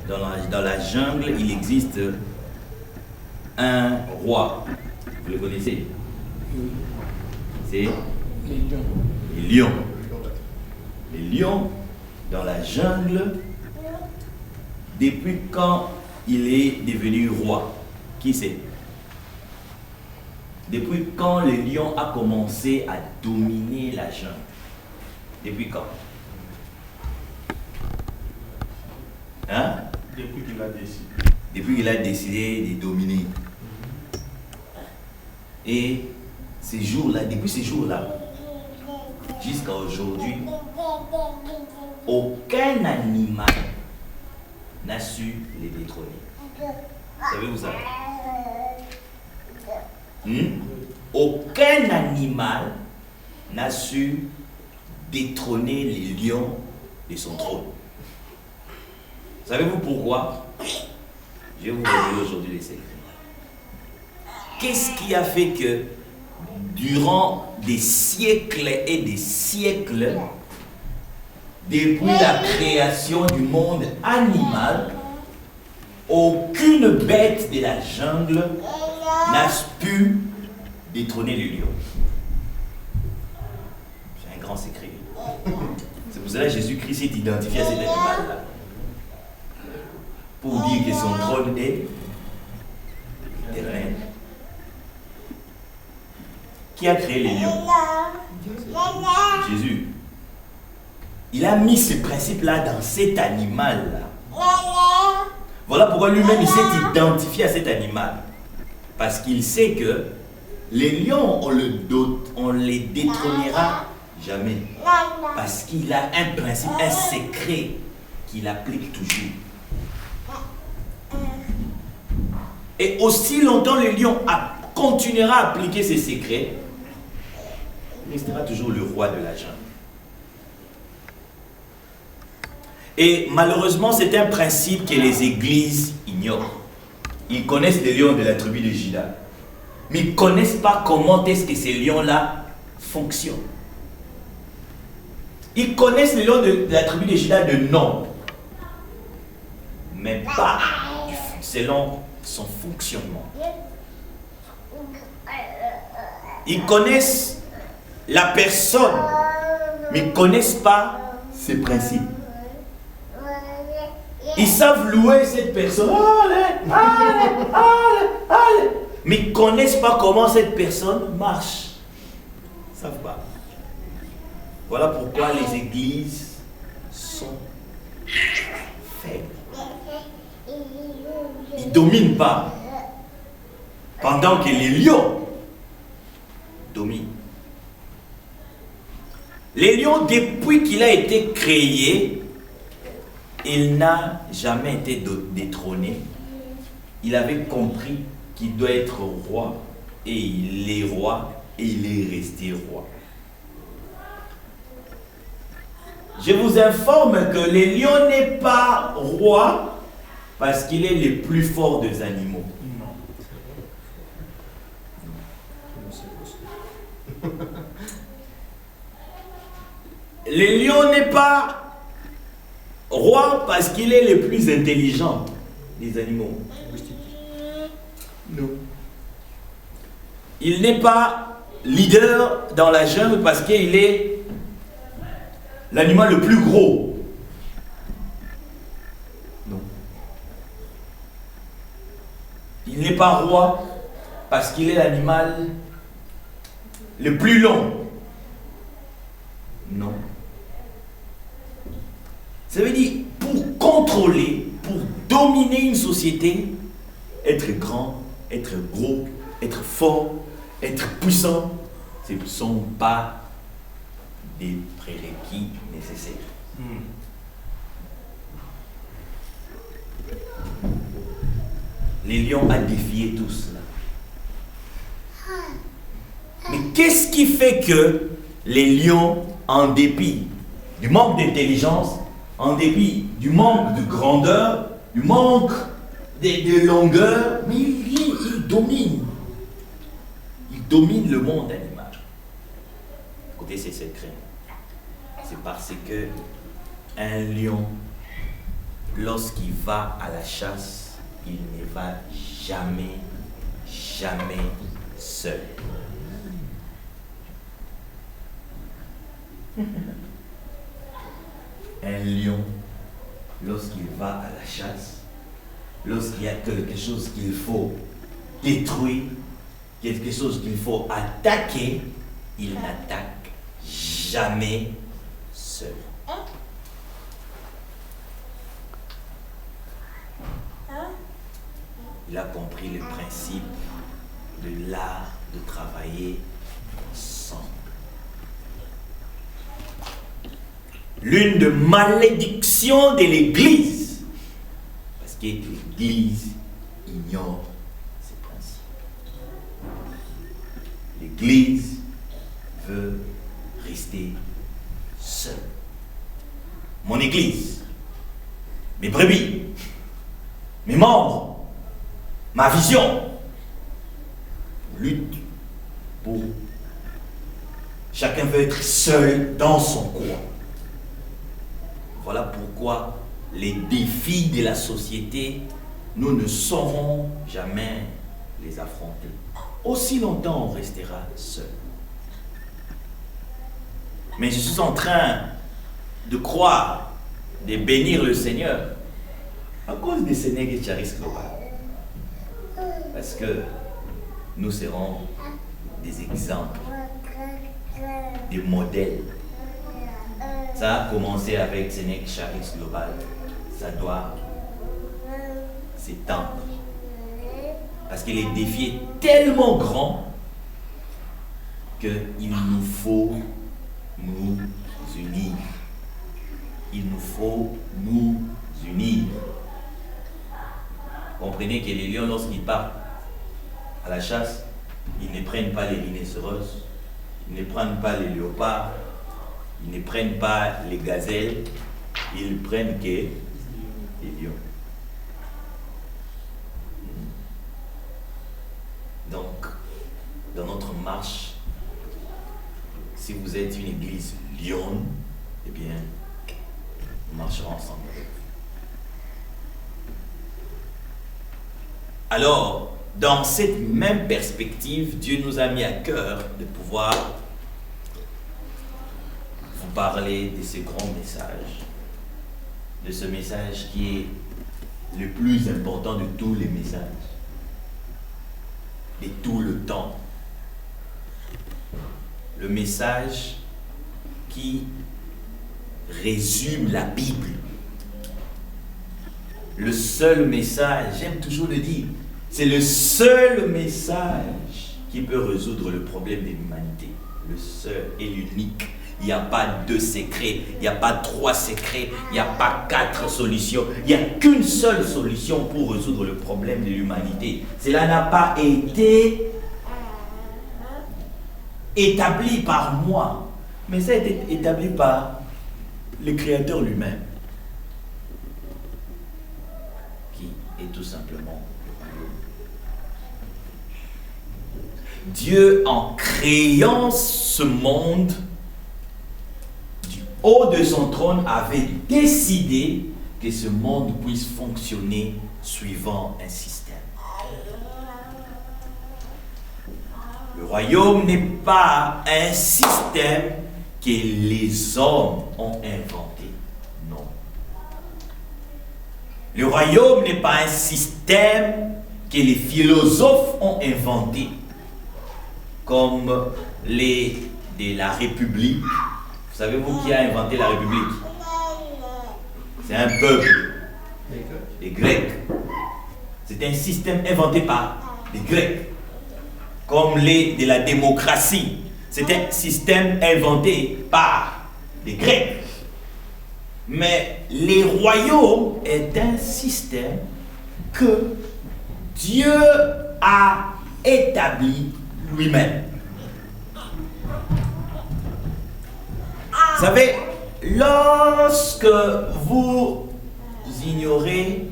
dans la jungle, il existe un roi. Vous le connaissez? C'est les lions. Les lions, dans la jungle, depuis quand il est devenu roi? Qui c'est? Depuis quand le lion a commencé à dominer la jungle? Depuis quand? Hein? Depuis qu'il a décidé. Depuis qu'il a décidé de dominer. Et ces jours-là, depuis ces jours-là, jusqu'à aujourd'hui, aucun animal n'a su les détrôner. Savez-vous ça? Aucun animal n'a su détrôner les lions de son trône. Savez-vous pourquoi? Je vais vous révéler aujourd'hui les secrets. Qu'est-ce qui a fait que durant des siècles et des siècles, depuis la création du monde animal, aucune bête de la jungle n'a pu détrôner le lion? C'est un grand secret. C'est pour cela que Jésus-Christ s'est identifié à cet animal-là. Pour dire que son trône est éternel. Qui a créé les lions? Jésus. Il a mis ce principe-là dans cet animal-là. Voilà pourquoi lui-même il s'est identifié à cet animal. Parce qu'il sait que les lions, on les détrônera jamais. Parce qu'il a un principe, un secret qu'il applique toujours. Et aussi longtemps le lion continuera à appliquer ses secrets, il restera toujours le roi de la jungle. Et malheureusement, c'est un principe que les églises ignorent. Ils connaissent les lions de la tribu de Juda, mais ils ne connaissent pas comment est-ce que ces lions-là fonctionnent. Ils connaissent les lions de la tribu de Juda de nom, mais pas selon son fonctionnement. Ils connaissent la personne, mais ils ne connaissent pas ses principes. Ils savent louer cette personne, mais ils ne connaissent pas comment cette personne marche. Ils ne savent pas. Voilà pourquoi les églises sont faibles. Ils ne dominent pas. Pendant que les lions dominent. Les lions, depuis qu'il a été créé, il n'a jamais été détrôné. Il avait compris qu'il doit être roi, et il est roi, et il est resté roi. Je vous informe que le lion n'est pas roi parce qu'il est le plus fort des animaux. Le lion n'est pas roi parce qu'il est le plus intelligent des animaux. Non. Il n'est pas leader dans la jungle parce qu'il est l'animal le plus gros. Non. Il n'est pas roi parce qu'il est l'animal le plus long. Non. Ça veut dire, pour contrôler, pour dominer une société, être grand, être gros, être fort, être puissant, ce ne sont pas des prérequis nécessaires. Les lions ont défié tout cela. Mais qu'est-ce qui fait que les lions, en dépit du manque d'intelligence, en dépit du manque de grandeur, du manque de longueur, mais ils dominent. Ils dominent le monde animal. Écoutez ces secrets. C'est parce que un lion lorsqu'il va à la chasse, il ne va jamais seul. Un lion, lorsqu'il va à la chasse, lorsqu'il y a quelque chose qu'il faut détruire, quelque chose qu'il faut attaquer, il n'attaque jamais seul. Il a compris le principe de l'art de travailler ensemble. L'une des malédictions de l'Église, parce que l'Église ignore ces principes. L'Église veut rester seule. Mon Église, mes brebis, mes membres, ma vision, lutte pour chacun veut être seul dans son coin. Voilà pourquoi les défis de la société, nous ne saurons jamais les affronter. Aussi longtemps on restera seul. Mais je suis en train de croire, de bénir le Seigneur à cause des Sénégalais Charis Global. Parce que nous serons des exemples, des modèles. Ça a commencé avec Sénégal Charis Global. Ça doit s'étendre. Parce que les défis est tellement grand qu'il nous faut nous unir. Il nous faut nous unir. Comprenez que les lions, lorsqu'ils partent à la chasse, ils ne prennent pas les rhinocéros, ils ne prennent pas les léopards, ils ne prennent pas les gazelles, ils prennent que les lions. Donc, dans notre marche, si vous êtes une église lionne, eh bien, nous marcherons ensemble. Alors, dans cette même perspective, Dieu nous a mis à cœur de pouvoir vous parler de ce grand message, de ce message qui est le plus important de tous les messages, de tout le temps. Le message qui résume la Bible. Le seul message, j'aime toujours le dire, c'est le seul message qui peut résoudre le problème de l'humanité. Le seul et l'unique. Il n'y a pas deux secrets, il n'y a pas trois secrets, il n'y a pas quatre solutions. Il n'y a qu'une seule solution pour résoudre le problème de l'humanité. Cela n'a pas été établi par moi, mais ça a été établi par le Créateur lui-même, qui est tout simplement le royaume. Dieu, en créant ce monde, du haut de son trône, avait décidé que ce monde puisse fonctionner suivant un système. Le royaume n'est pas un système que les hommes ont inventé. Non. Le royaume n'est pas un système que les philosophes ont inventé, comme les de la République. Vous savez-vous qui a inventé la République? C'est un peuple, les Grecs. C'est un système inventé par les Grecs, comme les de la démocratie. C'est un système inventé par les Grecs. Mais les royaumes est un système que Dieu a établi lui-même. Vous savez, lorsque vous ignorez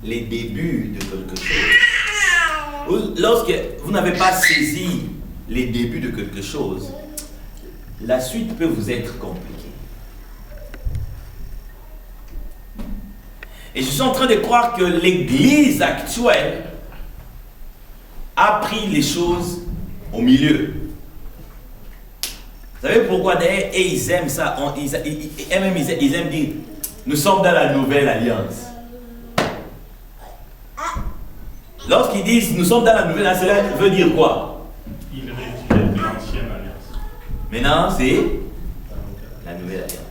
les débuts de quelque chose, lorsque vous n'avez pas saisi les débuts de quelque chose, la suite peut vous être compliquée. Et je suis en train de croire que l'église actuelle a pris les choses au milieu. Vous savez pourquoi d'ailleurs, et ils aiment ça, ils aiment dire, nous sommes dans la nouvelle alliance. Lorsqu'ils disent, nous sommes dans la nouvelle alliance, cela veut dire quoi? Ils rejette l'ancienne alliance. Maintenant, c'est la nouvelle alliance.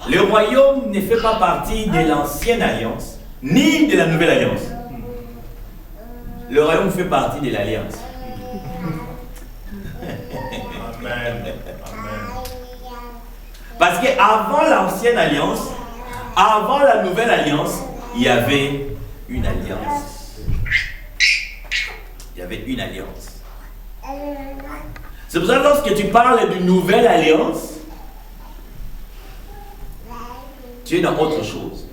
Le royaume ne fait pas partie de l'ancienne alliance, ni de la nouvelle alliance. Le royaume fait partie de l'alliance. Amen. Amen. Parce qu'avant l'ancienne alliance, avant la nouvelle alliance, il y avait une alliance. Il y avait une alliance. C'est pour ça que lorsque tu parles d'une nouvelle alliance, tu es dans autre chose.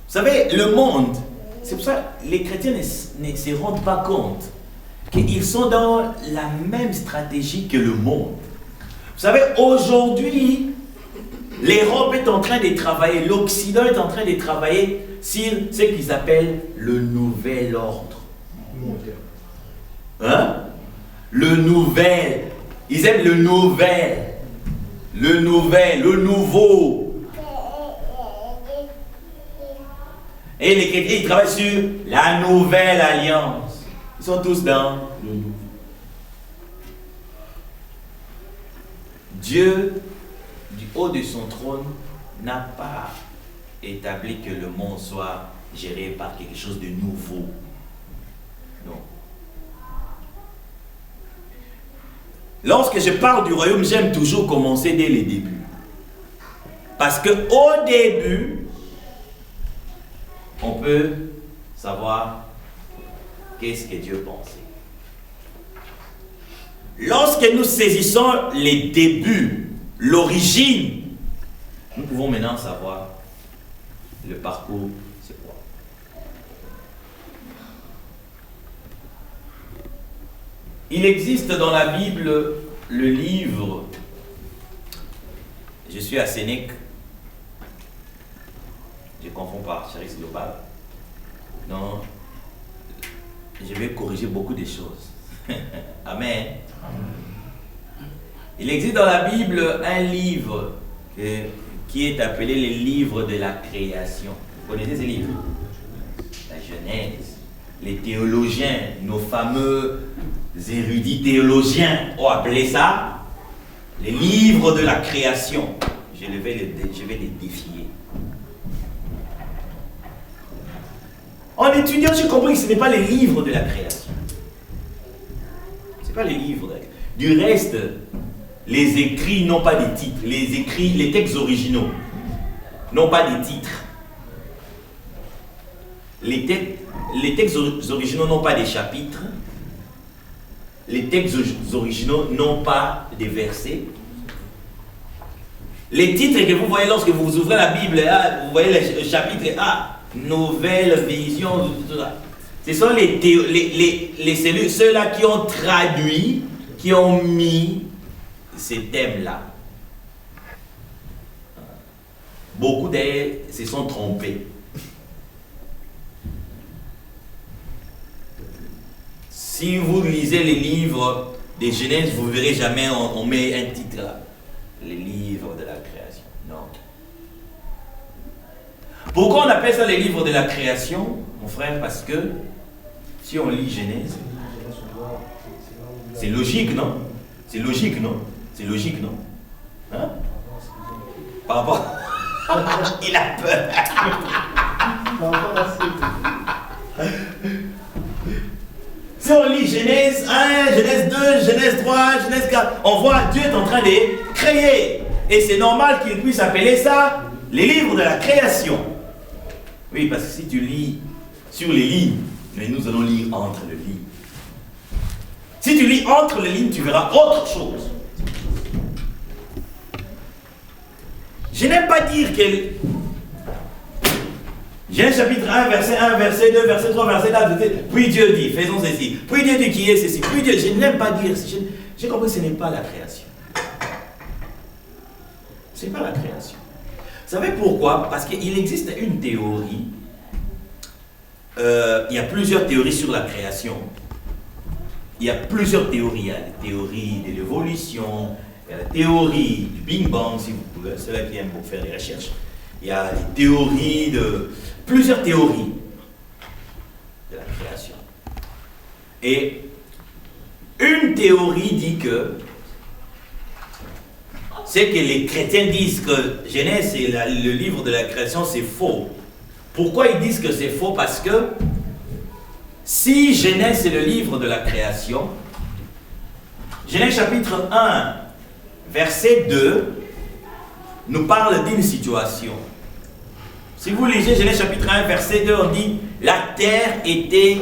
Vous savez, le monde, c'est pour ça que les chrétiens ne se rendent pas compte qu'ils sont dans la même stratégie que le monde. Vous savez, aujourd'hui, l'Europe est en train de travailler, l'Occident est en train de travailler sur ce qu'ils appellent le nouvel ordre. Hein? Le nouvel. Ils aiment le nouvel. Le nouvel, le nouveau. Et les chrétiens, ils travaillent sur la nouvelle alliance. Ils sont tous dans le nouveau. Dieu, du haut de son trône, n'a pas établi que le monde soit géré par quelque chose de nouveau. Non. Lorsque je parle du royaume, j'aime toujours commencer dès les débuts. Parce qu'au début, on peut savoir qu'est-ce que Dieu pensait. Lorsque nous saisissons les débuts, l'origine, nous pouvons maintenant savoir le parcours, c'est quoi. Il existe dans la Bible le livre, je suis à Sénèque, je confonds par Charis Global. Non, je vais corriger beaucoup de choses. Amen. Il existe dans la Bible un livre qui est appelé le livre de la création. Vous connaissez ce livre? La Genèse. Les théologiens, nos fameux érudits théologiens ont appelé ça le livre de la création. Je vais les défier. En étudiant, j'ai compris que ce n'est pas le livre de la création. Ce n'est pas le livre de la création. Du reste, les écrits n'ont pas de titres. Les textes originaux n'ont pas de titres. Les textes originaux n'ont pas de chapitres. Les textes originaux n'ont pas de versets. Les titres que vous voyez lorsque vous ouvrez la Bible, là, vous voyez le chapitre A, nouvelle vision, tout ça. Ce sont cellules, ceux-là qui ont traduit, qui ont mis ces thèmes-là. Beaucoup d'elles se sont trompés. Si vous lisez les livres des Genèse, vous ne verrez jamais on met un titre là. Les livres de la création. Non. Pourquoi on appelle ça les livres de la création, mon frère? Parce que si on lit Genèse, c'est logique, non? C'est logique, non? C'est logique, non? Hein? Par rapport... Il a peur. Si on lit Genèse 1, Genèse 2, Genèse 3, Genèse 4, on voit Dieu est en train de créer. Et c'est normal qu'il puisse appeler ça les livres de la création. Oui, parce que si tu lis sur les lignes, mais nous allons lire entre les lignes. Si tu lis entre les lignes, tu verras autre chose. Je n'aime pas dire que Genèse chapitre 1, verset 2, verset 3, verset 4. Puis Dieu dit, faisons ceci. Puis Dieu dit qui est ceci. Puis Dieu, je n'aime pas dire, j'ai compris que ce n'est pas la création. Ce n'est pas la création. Vous savez pourquoi? Parce qu'il existe une théorie. Il y a plusieurs théories sur la création. Il y a plusieurs théories. Il y a la théorie de l'évolution, il y a la théorie du Big Bang, si vous pouvez, ceux-là qui aiment beaucoup faire des recherches. Il y a des théories plusieurs théories de la création. Et une théorie dit que c'est que les chrétiens disent que Genèse et le livre de la création c'est faux. Pourquoi ils disent que c'est faux? Parce que si Genèse est le livre de la création, Genèse chapitre 1, verset 2, nous parle d'une situation. Si vous lisez Genèse chapitre 1, verset 2, on dit « La terre était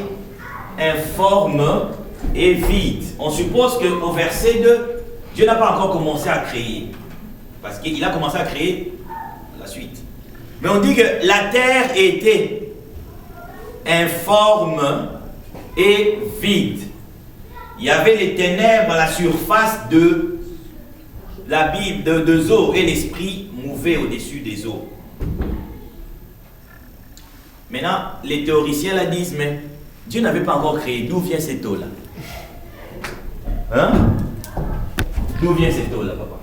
informe et vide ». On suppose qu'au verset 2, Dieu n'a pas encore commencé à créer. Parce qu'il a commencé à créer la suite. Mais on dit que la terre était informe et vide. Il y avait les ténèbres à la surface de la Bible, de eaux, et l'esprit mouvait au-dessus des eaux. Maintenant, les théoriciens la disent, mais Dieu n'avait pas encore créé. D'où vient cette eau-là? Hein? D'où vient cette eau-là, papa?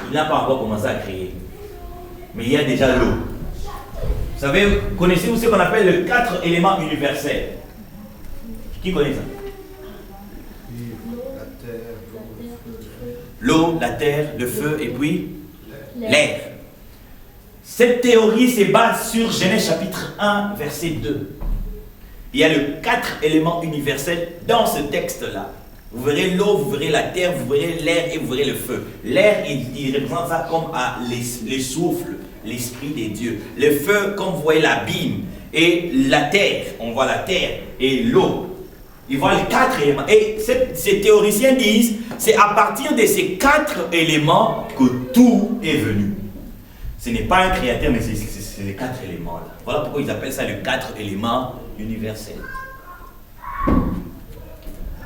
Il n'a pas encore commencé à créer. Mais il y a déjà l'eau. Vous savez, connaissez-vous ce qu'on appelle les 4 éléments universels? Qui connaît ça? L'eau, la terre, le feu et puis l'air. Cette théorie se base sur Genèse chapitre 1, verset 2. Il y a les 4 éléments universels dans ce texte-là. Vous verrez l'eau, vous verrez la terre, vous verrez l'air et vous verrez le feu. L'air, il représente ça comme les souffles, l'esprit des dieux. Le feu, comme vous voyez l'abîme. Et la terre, on voit la terre et l'eau. Ils voient les 4 éléments. Et ces théoriciens disent, c'est à partir de ces 4 éléments que tout est venu. Ce n'est pas un créateur, mais c'est les 4 éléments-là. Voilà pourquoi ils appellent ça les 4 éléments universels.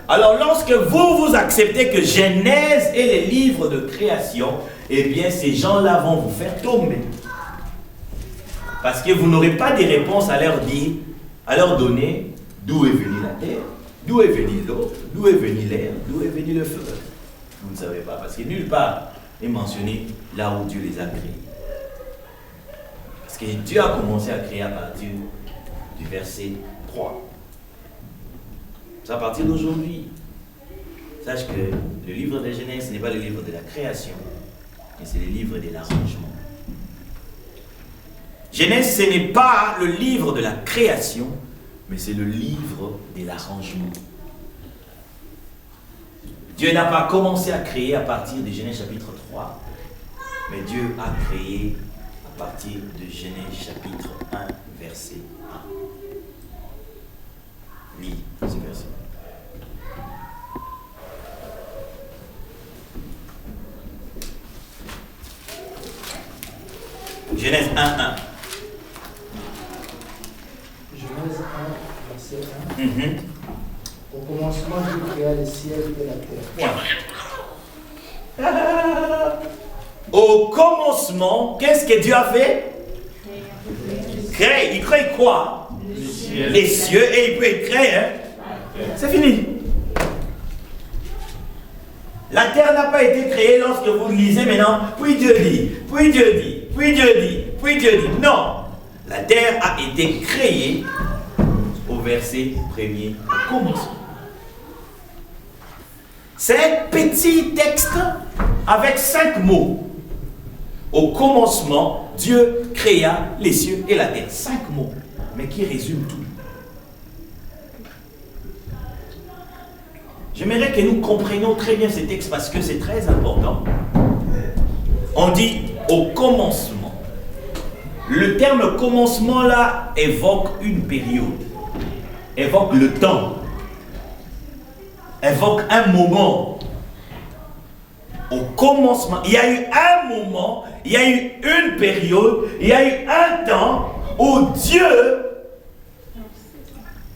Alors, lorsque vous acceptez que Genèse est les livres de création, eh bien, ces gens-là vont vous faire tomber. Parce que vous n'aurez pas de réponse à leur dire, à leur donner d'où est venue la terre, d'où est venue l'eau, d'où est venu l'air, d'où est venu le feu. Vous ne savez pas, parce que nulle part est mentionné là où Dieu les a créés. Parce que Dieu a commencé à créer à partir du verset 3. C'est à partir d'aujourd'hui. Sache que le livre de Genèse, ce n'est pas le livre de la création, mais c'est le livre de l'arrangement. Genèse, ce n'est pas le livre de la création, mais c'est le livre de l'arrangement. Dieu n'a pas commencé à créer à partir de Genèse chapitre 3, mais Dieu a créé à partir de Genèse chapitre 1, verset 1. Lis ce verset. Genèse 1, 1. Genèse 1, verset 1. Au commencement, Dieu créa le ciel et la terre. Au commencement, qu'est-ce que Dieu a fait? Créer. Il crée quoi? Les cieux. Et il peut créer. Hein? C'est fini. La terre n'a pas été créée lorsque vous lisez maintenant. Puis Dieu dit. Puis Dieu dit. Puis Dieu dit. Puis Dieu dit. Non. La terre a été créée au verset 1er. Au commencement. C'est un petit texte avec 5 mots. Au commencement, Dieu créa les cieux et la terre. 5 mots, mais qui résument tout. J'aimerais que nous comprenions très bien ce texte parce que c'est très important. On dit au commencement. Le terme commencement là évoque une période, évoque le temps, évoque un moment. Au commencement, il y a eu un moment, il y a eu une période, il y a eu un temps où Dieu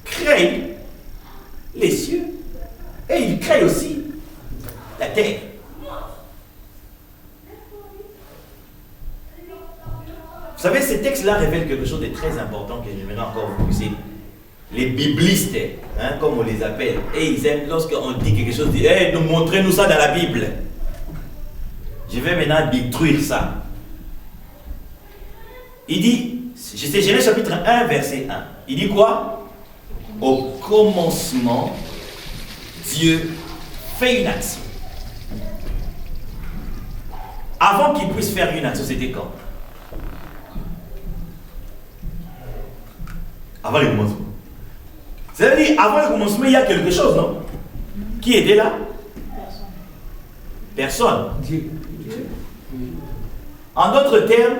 crée les cieux et il crée aussi la terre. Vous savez, ces textes-là révèlent quelque chose de très important que j'aimerais encore vous pousser. Les biblistes, comme on les appelle, et ils aiment lorsqu'on dit quelque chose, ils disent hey, montrez-nous ça dans la Bible. Je vais maintenant détruire ça. Il dit, c'est Genèse chapitre 1, verset 1. Il dit quoi? Au commencement, Dieu fait une action. Avant qu'il puisse faire une action, c'était quand? Avant le commencement. Ça veut dire, avant le commencement, il y a quelque chose, non? Qui était là? Personne. Dieu. En d'autres termes,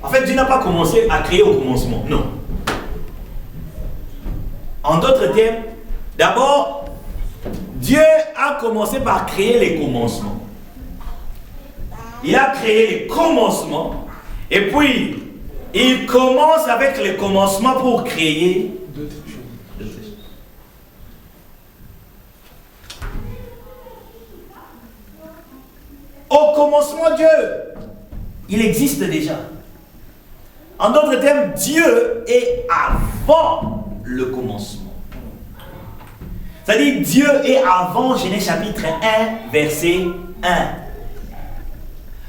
en fait, Dieu n'a pas commencé à créer au commencement. Non. En d'autres termes, d'abord, Dieu a commencé par créer les commencements. Il a créé les commencements. Et puis, il commence avec les commencements pour créer D'autres choses. Au commencement, Dieu, il existe déjà. En d'autres termes, Dieu est avant le commencement. C'est-à-dire, Dieu est avant Genèse chapitre 1, verset 1.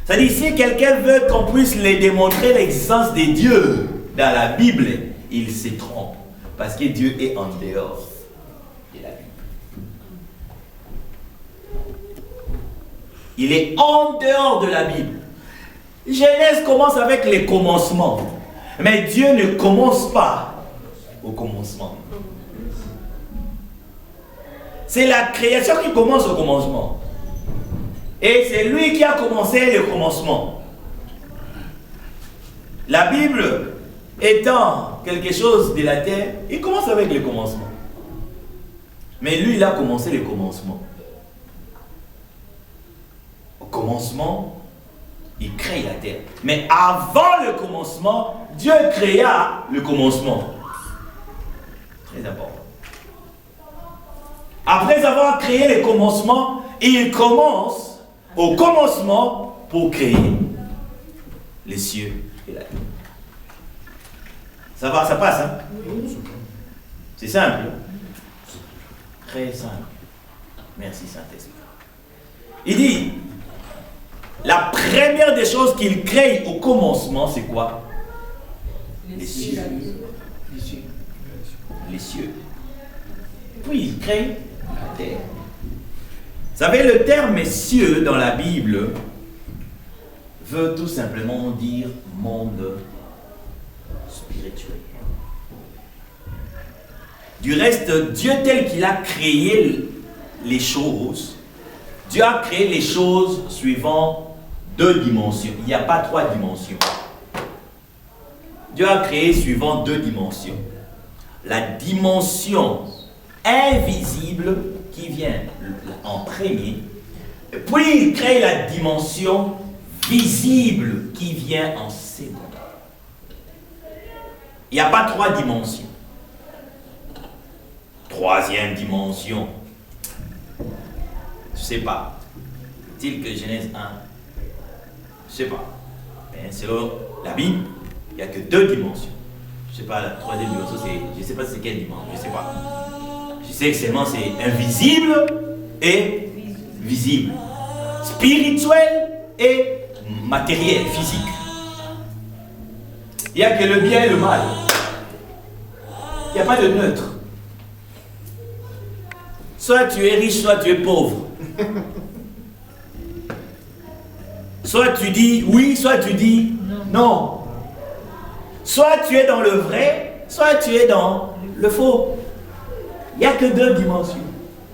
C'est-à-dire, si quelqu'un veut qu'on puisse les démontrer l'existence de Dieu dans la Bible, il se trompe. Parce que Dieu est en dehors de la Bible. Il est en dehors de la Bible. Genèse commence avec les commencements. Mais Dieu ne commence pas au commencement. C'est la création qui commence au commencement. Et c'est lui qui a commencé le commencement. La Bible étant quelque chose de la terre, il commence avec le commencement. Mais lui, il a commencé le commencement. Au commencement, il crée la terre. Mais avant le commencement, Dieu créa le commencement. Très important. Après avoir créé le commencement, il commence au commencement pour créer les cieux et la terre. Ça va, ça passe, hein? C'est simple. Très simple. Merci Saint-Esprit. Il dit, la première des choses qu'il crée au commencement, c'est quoi? Les cieux. Les cieux. Les cieux. Puis il crée la terre. Vous savez, le terme cieux dans la Bible veut tout simplement dire monde spirituel. Du reste, Dieu tel qu'il a créé les choses, Dieu a créé les choses suivant 2 dimensions. Il n'y a pas 3 dimensions. Dieu a créé suivant 2 dimensions. La dimension invisible qui vient en premier, puis il crée la dimension visible qui vient en second. Il n'y a pas 3 dimensions. 3e dimension. Je ne sais pas. Est-il que Genèse 1? Je ne sais pas. Mais selon la Bible, il n'y a que 2 dimensions. Je ne sais pas, la 3e dimension, je ne sais pas c'est quelle dimension. Je ne sais pas. Je sais que seulement c'est invisible et visible. Spirituel et matériel, physique. Il n'y a que le bien et le mal. Il n'y a pas de neutre. Soit tu es riche, soit tu es pauvre. Soit tu dis oui, soit tu dis non. Soit tu es dans le vrai, soit tu es dans le faux. Il n'y a que 2 dimensions.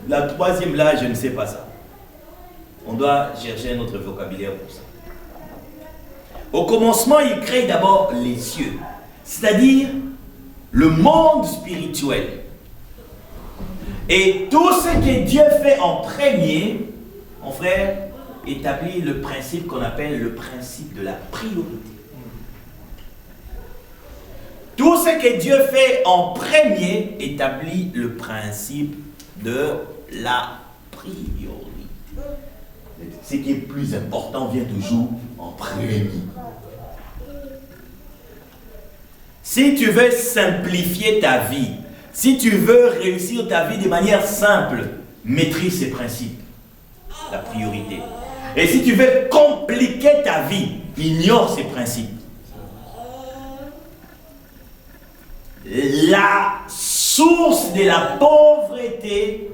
La 3e là, je ne sais pas ça. On doit chercher un autre vocabulaire pour ça. Au commencement, il crée d'abord les cieux, c'est-à-dire le monde spirituel. Et tout ce que Dieu fait en premier, mon frère, établit le principe qu'on appelle le principe de la priorité. Tout ce que Dieu fait en premier établit le principe de la priorité. Ce qui est plus important vient toujours en premier. Si tu veux simplifier ta vie, si tu veux réussir ta vie de manière simple, maîtrise ces principes, la priorité. Et si tu veux compliquer ta vie, ignore ces principes. La source de la pauvreté,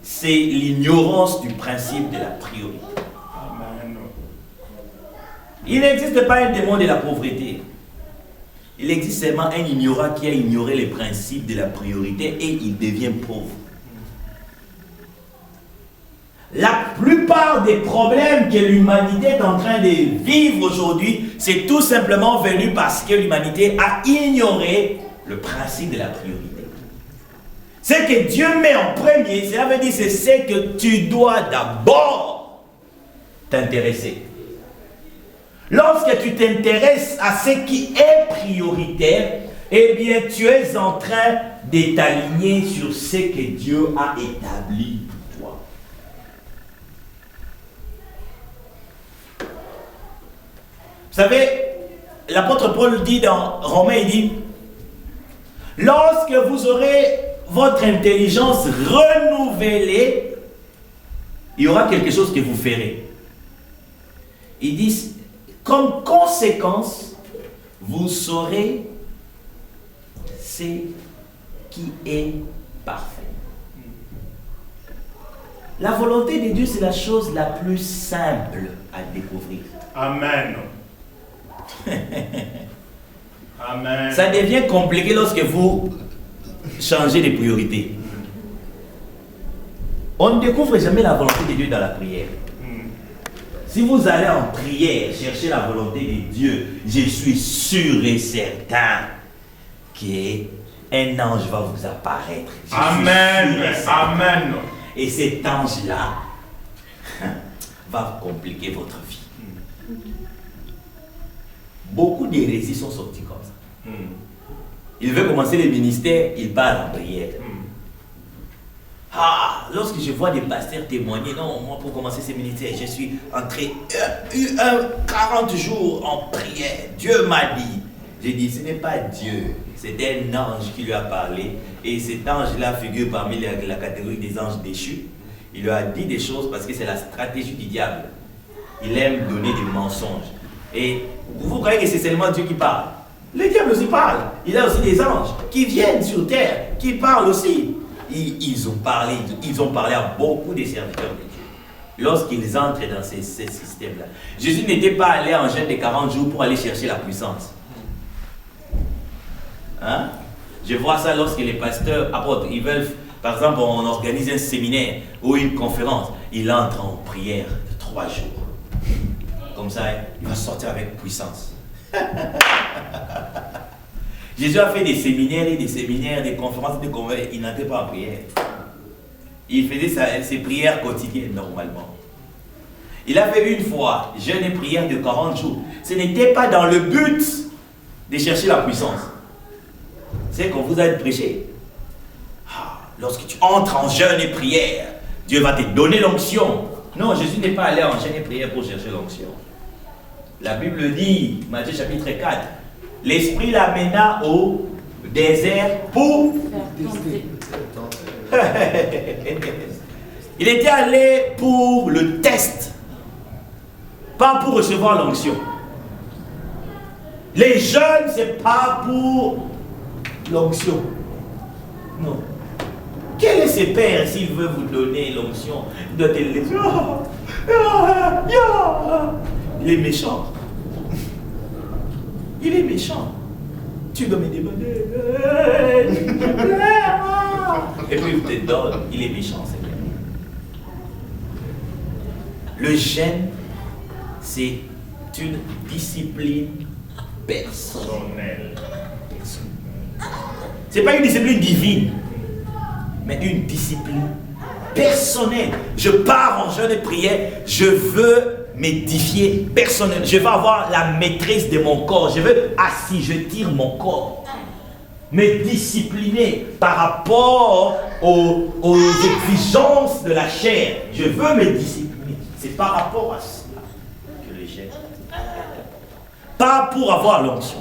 c'est l'ignorance du principe de la priorité. Amen. Il n'existe pas un démon de la pauvreté. Il existe seulement un ignorant qui a ignoré les principes de la priorité et il devient pauvre. La plupart des problèmes que l'humanité est en train de vivre aujourd'hui, c'est tout simplement venu parce que l'humanité a ignoré le principe de la priorité. Ce que Dieu met en premier, cela veut dire c'est ce que tu dois d'abord t'intéresser. Lorsque tu t'intéresses à ce qui est prioritaire, eh bien tu es en train de t'aligner sur ce que Dieu a établi pour toi. Vous savez, l'apôtre Paul dit dans Romains, il dit, lorsque vous aurez votre intelligence renouvelée, il y aura quelque chose que vous ferez. Il dit, comme conséquence, vous saurez ce qui est parfait. La volonté de Dieu, c'est la chose la plus simple à découvrir. Amen. Amen. Ça devient compliqué lorsque vous changez de priorité. On ne découvre jamais la volonté de Dieu dans la prière. Si vous allez en prière chercher la volonté de Dieu, je suis sûr et certain qu'un ange va vous apparaître. Amen. Amen. Et cet ange-là va compliquer votre vie. Beaucoup d'hérésies sont sorties comme ça. Il veut commencer le ministère, il part en prière. Ah, lorsque je vois des pasteurs témoigner, non, moi pour commencer ce ministère, je suis entré 40 jours en prière. Dieu m'a dit. J'ai dit, ce n'est pas Dieu, c'est un ange qui lui a parlé. Et cet ange-là figure parmi la catégorie des anges déchus. Il lui a dit des choses parce que c'est la stratégie du diable. Il aime donner des mensonges. Et vous croyez que c'est seulement Dieu qui parle? Le diable aussi parle. Il a aussi des anges qui viennent sur terre, qui parlent aussi. Ils ont parlé à beaucoup de serviteurs de Dieu. Lorsqu'ils entrent dans ces systèmes-là. Jésus n'était pas allé en jeûne de 40 jours pour aller chercher la puissance. Hein? Je vois ça lorsque les pasteurs, apôtres, ils veulent, par exemple, on organise un séminaire ou une conférence, ils entrent en prière de 3 jours. Comme ça, il va sortir avec puissance. Jésus a fait des séminaires, des conférences, il n'entrait pas en prière. Il faisait ses prières quotidiennes normalement. Il a fait une fois, jeûne et prière de 40 jours. Ce n'était pas dans le but de chercher la puissance. C'est qu'on vous a prêché. Lorsque tu entres en jeûne et prière, Dieu va te donner l'onction. Non, Jésus n'est pas allé en jeûne et prière pour chercher l'onction. La Bible dit, Matthieu chapitre 4, l'Esprit l'amena au désert pour... Il était allé pour le test, pas pour recevoir l'onction. Les jeûnes, c'est pas pour l'onction. Non. Quel est ce père s'il veut vous donner l'onction? Il doit te laisser. Il est méchant. Il est méchant. Tu dois me demander. Et puis il te donne. Il est méchant, c'est vrai. Le jeûne, c'est une discipline personnelle. Ce n'est pas une discipline divine, mais une discipline personnelle. Je pars en jeûne et prière, je veux m'édifier personnellement. Je veux avoir la maîtrise de mon corps. Je veux assis, je tire mon corps. me discipliner par rapport aux exigences de la chair. Je veux me discipliner. C'est par rapport à cela que le jeûne est important. Pas pour avoir l'onction.